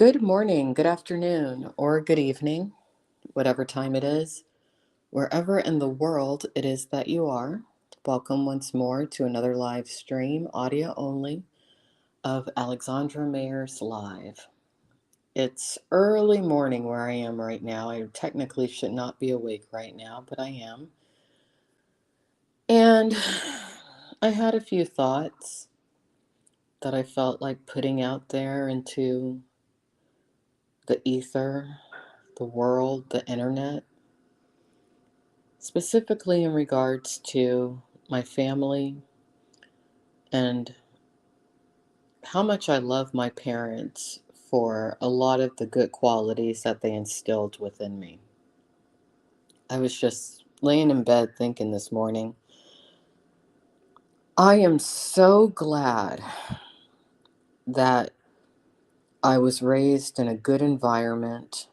Good morning, good afternoon, or good evening, whatever time it is, wherever in the world it is that you are. Welcome once more to another live stream, audio only, of Alexandra Mayer's Live. It's early morning where I am right now. I technically should not be awake right now, but I am. And I had a few thoughts that I felt like putting out there into the ether, the world, the internet, specifically in regards to my family and how much I love my parents for a lot of the good qualities that they instilled within me. I was just laying in bed thinking this morning, I am so glad that I was raised in a good environment,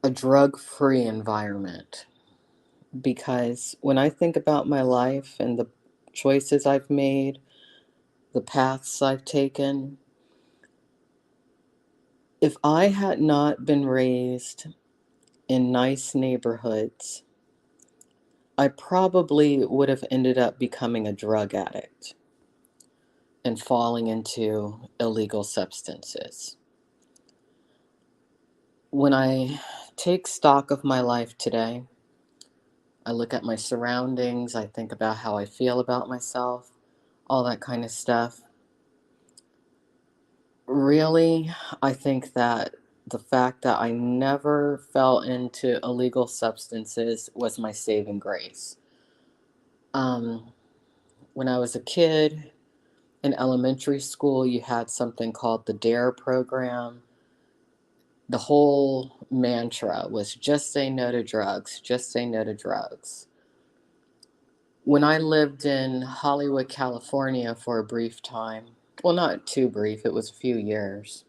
a drug-free environment, because when I think about my life and the choices I've made, the paths I've taken, if I had not been raised in nice neighborhoods, I probably would have ended up becoming a drug addict and falling into illegal substances. When I take stock of my life today, I look at my surroundings, I think about how I feel about myself, all that kind of stuff. Really, I think that the fact that I never fell into illegal substances was my saving grace. Um, when I was a kid in elementary school, you had something called the DARE program. The whole mantra was just say no to drugs, just say no to drugs. When I lived in Hollywood, California for a brief time, well, not too brief, it was a few years.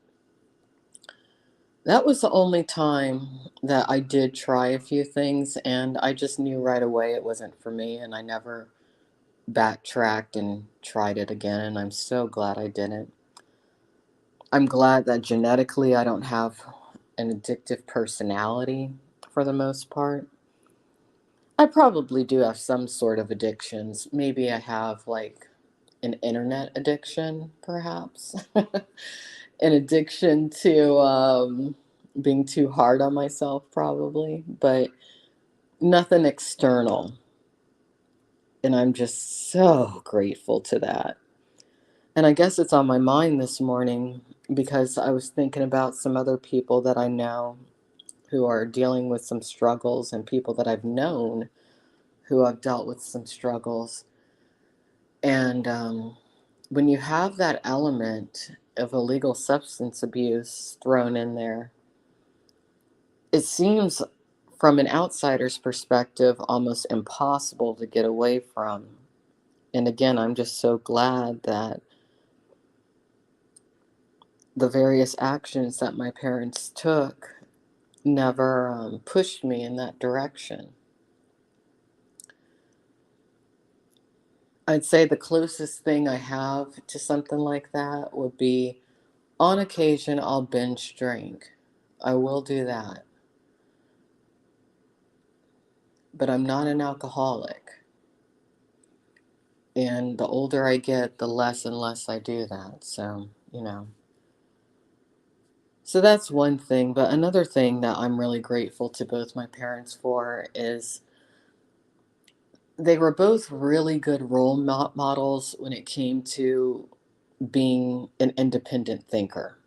That was the only time that I did try a few things, and I just knew right away it wasn't for me, and I never backtracked and tried it again, and I'm so glad I didn't. I'm glad that genetically I don't have an addictive personality for the most part. I probably do have some sort of addictions. Maybe I have like an internet addiction, perhaps. An addiction to being too hard on myself, probably, but nothing external. And I'm just so grateful to that. And I guess it's on my mind this morning because I was thinking about some other people that I know who are dealing with some struggles and people that I've known who have dealt with some struggles. And when you have that element of illegal substance abuse thrown in there, it seems from an outsider's perspective almost impossible to get away from. And again, I'm just so glad that the various actions that my parents took never pushed me in that direction. I'd say the closest thing I have to something like that would be on occasion I'll binge drink. I will do that. But I'm not an alcoholic. And the older I get, the less and less I do that. So. So that's one thing. But another thing that I'm really grateful to both my parents for is they were both really good role models when it came to being an independent thinker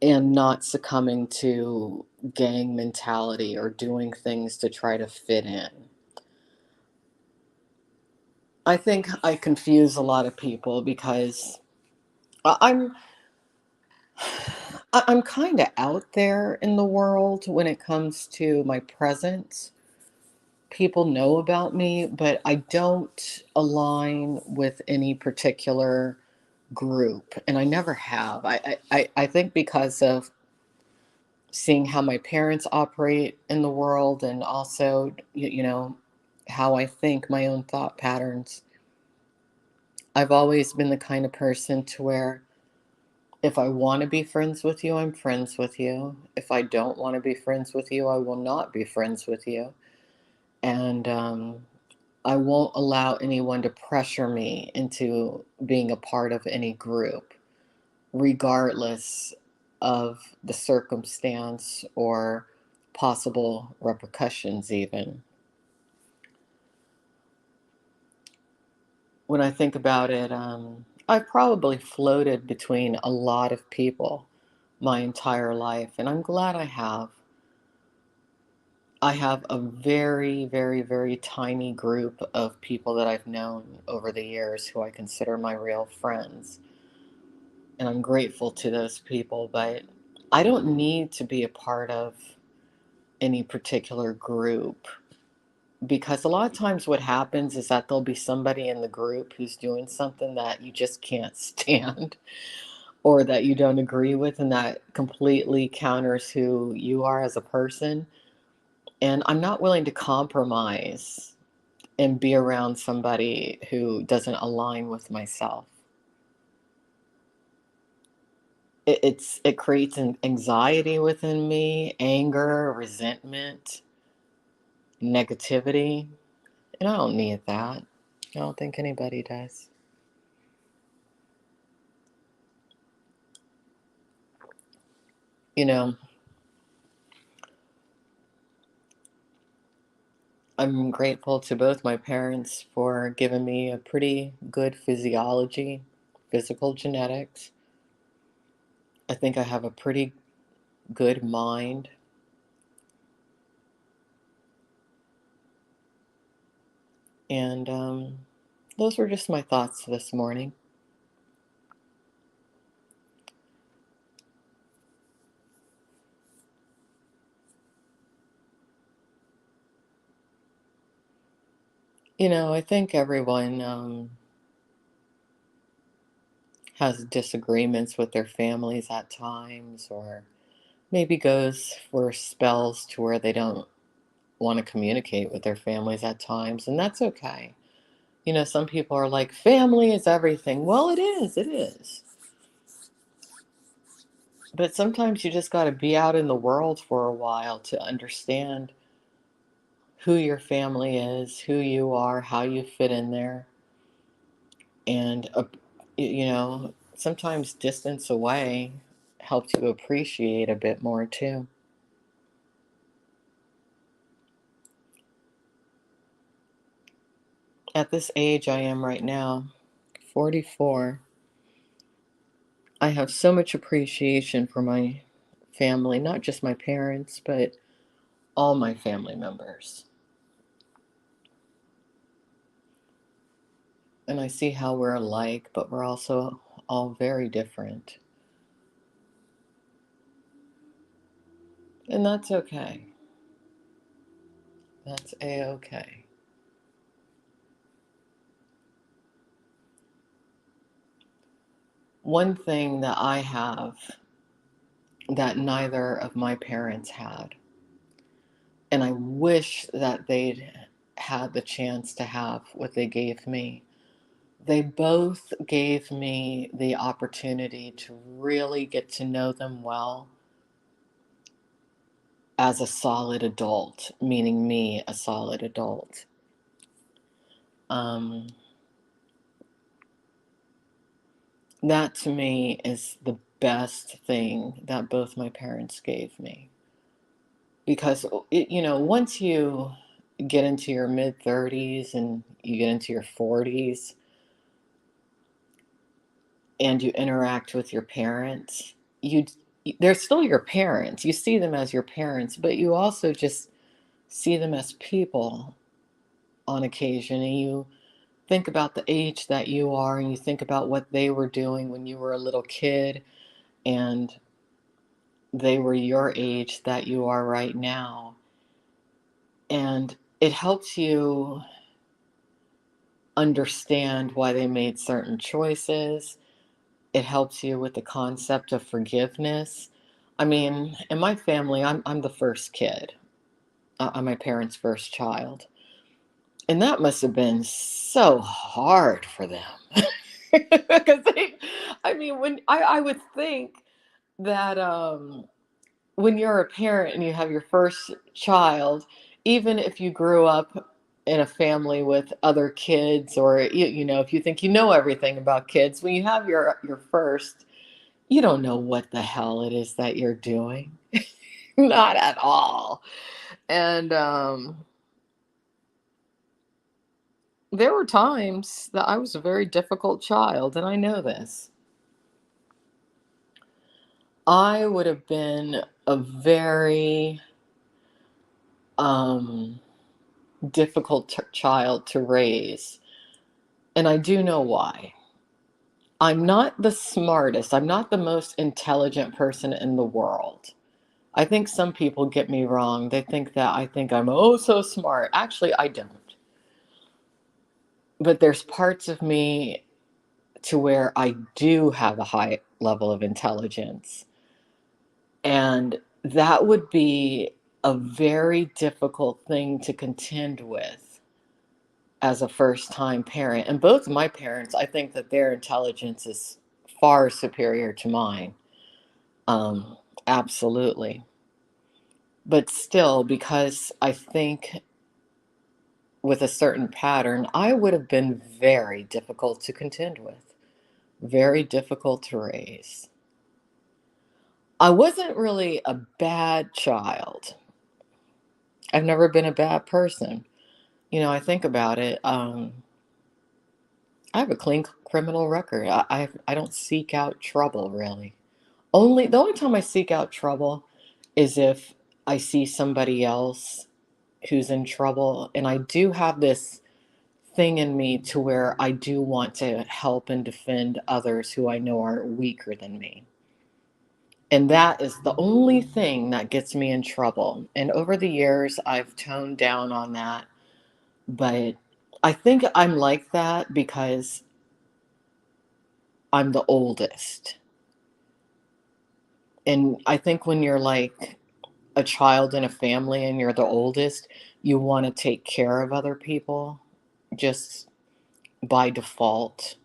and not succumbing to gang mentality or doing things to try to fit in. I think I confuse a lot of people because I'm I'm kind of out there in the world when it comes to my presence. People know about me, but I don't align with any particular group, and I never have. I think because of seeing how my parents operate in the world and also, how I think, my own thought patterns. I've always been the kind of person to where if I want to be friends with you, I'm friends with you. If I don't want to be friends with you, I will not be friends with you. And I won't allow anyone to pressure me into being a part of any group, regardless of the circumstance or possible repercussions, even. When I think about it, I've probably floated between a lot of people my entire life, and I'm glad I have. I have a very, very, very tiny group of people that I've known over the years who I consider my real friends. And I'm grateful to those people, but I don't need to be a part of any particular group because a lot of times what happens is that there'll be somebody in the group who's doing something that you just can't stand or that you don't agree with, and that completely counters who you are as a person. And I'm not willing to compromise and be around somebody who doesn't align with myself. It creates an anxiety within me, anger, resentment, negativity, and I don't need that. I don't think anybody does. You know, I'm grateful to both my parents for giving me a pretty good physiology, physical genetics. I think I have a pretty good mind. And those were just my thoughts this morning. I think everyone has disagreements with their families at times, or maybe goes for spells to where they don't want to communicate with their families at times, and that's okay. Some people are like, family is everything. Well, it is, it is. But sometimes you just got to be out in the world for a while to understand who your family is, who you are, how you fit in there. And, sometimes distance away helps you appreciate a bit more too. At this age I am right now, 44, I have so much appreciation for my family, not just my parents, but all my family members. And I see how we're alike, but we're also all very different. And that's okay. That's a-okay. One thing that I have that neither of my parents had, and I wish that they'd had the chance to have what they gave me. They both gave me the opportunity to really get to know them well as a solid adult, meaning me, a solid adult. Um, that to me is the best thing that both my parents gave me. Because, once you get into your mid 30s and you get into your 40s and you interact with your parents, they're still your parents. You see them as your parents, but you also just see them as people on occasion, and you think about the age that you are, and you think about what they were doing when you were a little kid and they were your age that you are right now. And it helps you understand why they made certain choices. It helps you with the concept of forgiveness. I mean, in my family, I'm the first kid. I'm my parents' first child. And that must have been so hard for them. Because I mean, when I would think that when you're a parent and you have your first child, even if you grew up in a family with other kids, or if you think you know everything about kids, when you have your first, you don't know what the hell it is that you're doing. Not at all. And there were times that I was a very difficult child, and I know this. I would have been a very um, difficult child to raise. And I do know why. I'm not the smartest, I'm not the most intelligent person in the world. I think some people get me wrong. They think that I think I'm oh so smart. Actually, I don't. But there's parts of me to where I do have a high level of intelligence. And that would be a very difficult thing to contend with as a first time parent. And both my parents, I think that their intelligence is far superior to mine. Um, Absolutely. But still, because I think with a certain pattern, I would have been very difficult to contend with, very difficult to raise. I wasn't really a bad child. I've never been a bad person. I think about it. I have a clean criminal record. I don't seek out trouble really. The only time I seek out trouble is if I see somebody else who's in trouble, and I do have this thing in me to where I do want to help and defend others who I know are weaker than me. And that is the only thing that gets me in trouble. And over the years, I've toned down on that. But I think I'm like that because I'm the oldest. And I think when you're like a child in a family and you're the oldest, you want to take care of other people just by default.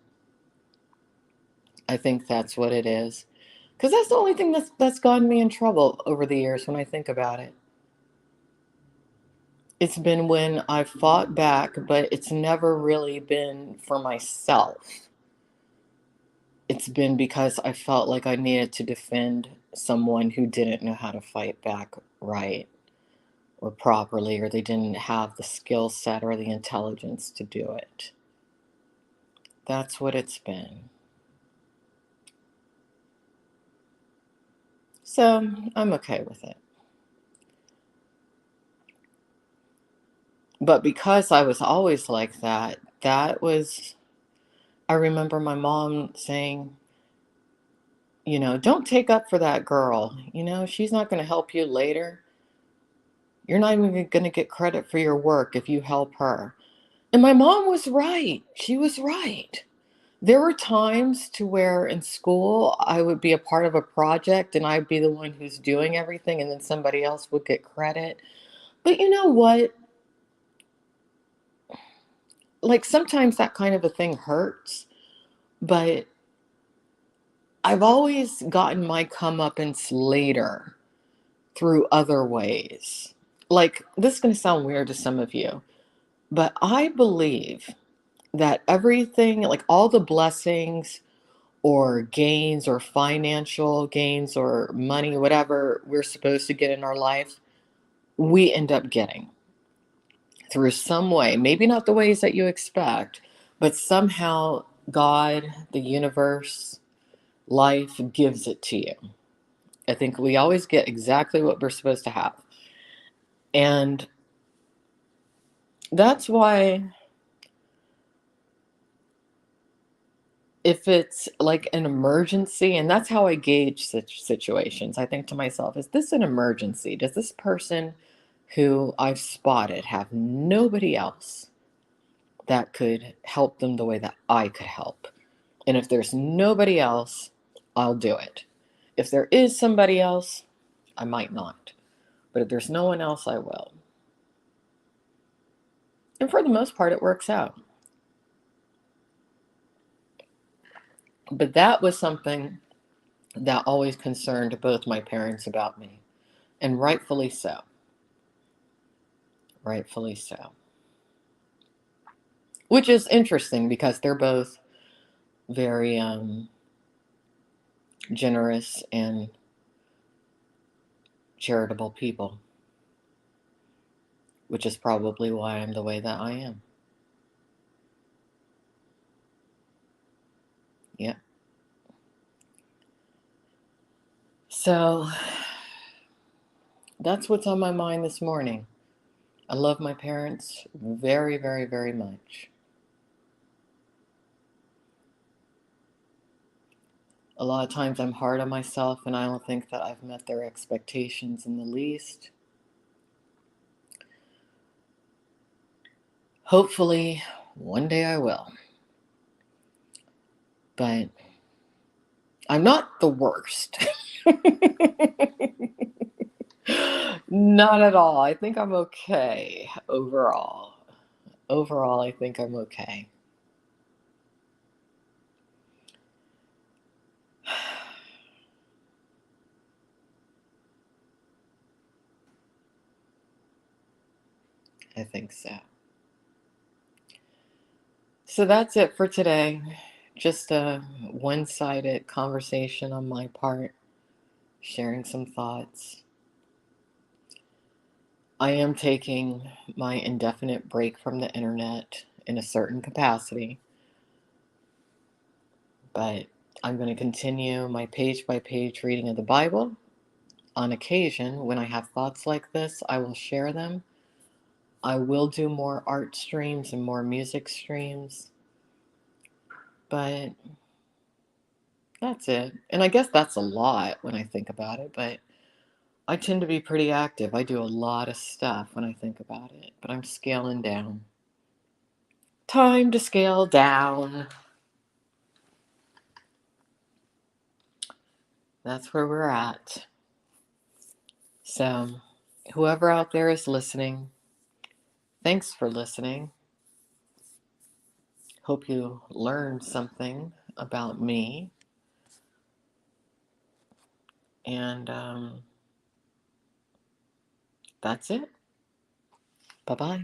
I think that's what it is. Because that's the only thing that's gotten me in trouble over the years when I think about it. It's been when I've fought back, but it's never really been for myself. It's been because I felt like I needed to defend someone who didn't know how to fight back right or properly, or they didn't have the skill set or the intelligence to do it. That's what it's been. So I'm okay with it. But because I was always like that, I remember my mom saying, don't take up for that girl. She's not going to help you later. You're not even going to get credit for your work if you help her. And my mom was right. She was right. There were times to where in school I would be a part of a project and I'd be the one who's doing everything and then somebody else would get credit. But you know what? Like sometimes that kind of a thing hurts, but I've always gotten my comeuppance later through other ways. Like, this is going to sound weird to some of you, but I believe that everything, like all the blessings or gains or financial gains or money, whatever we're supposed to get in our life, we end up getting through some way. Maybe not the ways that you expect, but somehow God, the universe, life gives it to you. I think we always get exactly what we're supposed to have. And that's why, if it's like an emergency, and that's how I gauge such situations, I think to myself, is this an emergency? Does this person who I've spotted have nobody else that could help them the way that I could help? And if there's nobody else, I'll do it. If there is somebody else, I might not. But if there's no one else, I will. And for the most part, it works out. But that was something that always concerned both my parents about me, and rightfully so. Rightfully so. Which is interesting because they're both very generous and charitable people, which is probably why I'm the way that I am. Yeah. So that's what's on my mind this morning. I love my parents very, very, very much. A lot of times I'm hard on myself and I don't think that I've met their expectations in the least. Hopefully, one day I will. But I'm not the worst. Not at all. I think I'm okay overall. Overall, I think I'm okay. I think so. So that's it for today. Just a one sided conversation on my part, sharing some thoughts. I am taking my indefinite break from the internet in a certain capacity, but I'm going to continue my page by page reading of the Bible. On occasion, when I have thoughts like this, I will share them. I will do more art streams and more music streams, but that's it. And I guess that's a lot when I think about it, but I tend to be pretty active. I do a lot of stuff when I think about it, but I'm scaling down. Time to scale down. That's where we're at. So, whoever out there is listening, thanks for listening. Hope you learned something about me. And that's it. Bye bye.